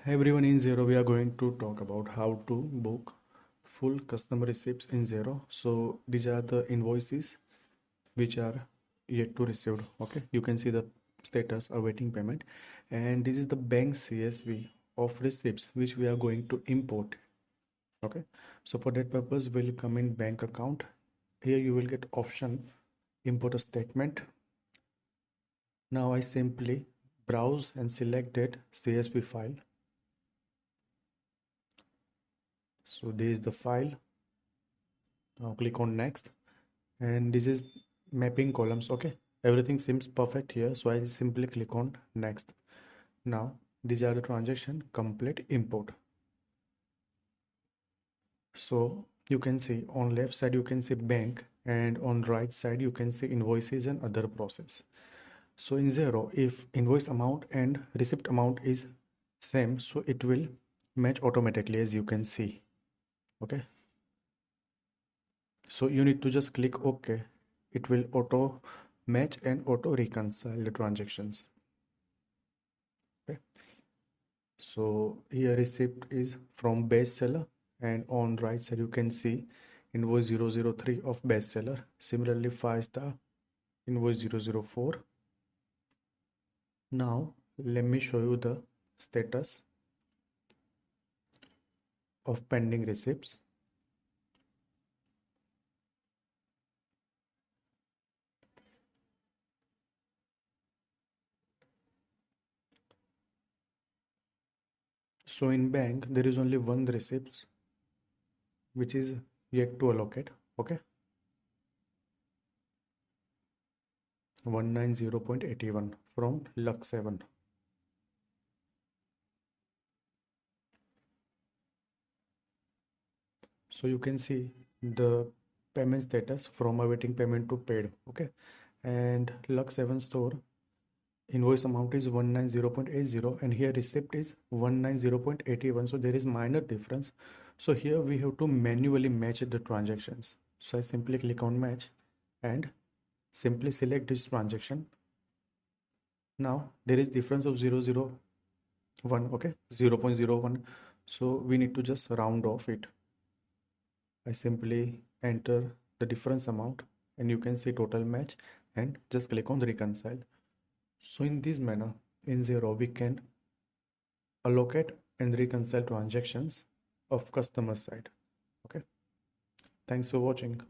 Hey everyone, in Xero we are going to talk about how to book full customer receipts in Xero. So these are the invoices which are yet to receive. Okay, you can see the status awaiting payment, and this is the bank CSV of receipts which we are going to import. Okay, so for that purpose we'll come in bank account. Here you will get option import a statement. Now I simply browse and select that CSV file. So this is the file. Now click on next, and this is mapping columns. Okay, everything seems perfect here, so I'll simply click on next. Now these are the transaction complete import. So you can see on left side you can see bank, and on right side you can see invoices and other process. So in Xero, if invoice amount and receipt amount is same, so it will match automatically, as you can see. Okay, so you need to just click OK. It will auto match and auto reconcile the transactions. Okay, so here receipt is from bestseller, and on right side you can see invoice 003 of bestseller. Similarly 5-star invoice 004. Now let me show you the status of pending receipts. So in bank there is only one receipt which is yet to allocate. Okay, 190.81 from Lux 7. So you can see the payment status from awaiting payment to paid. Okay, and Lux 7 store invoice amount is 190.80, and here receipt is 190.81. So there is minor difference. So here we have to manually match the transactions. So I simply click on match and simply select this transaction. Now there is difference of 0.01. Okay, 0.01. So we need to just round off it. I simply enter the difference amount, and you can see total match, and just click on reconcile. So in this manner, in Xero, we can allocate and reconcile transactions of customer side. Okay, thanks for watching.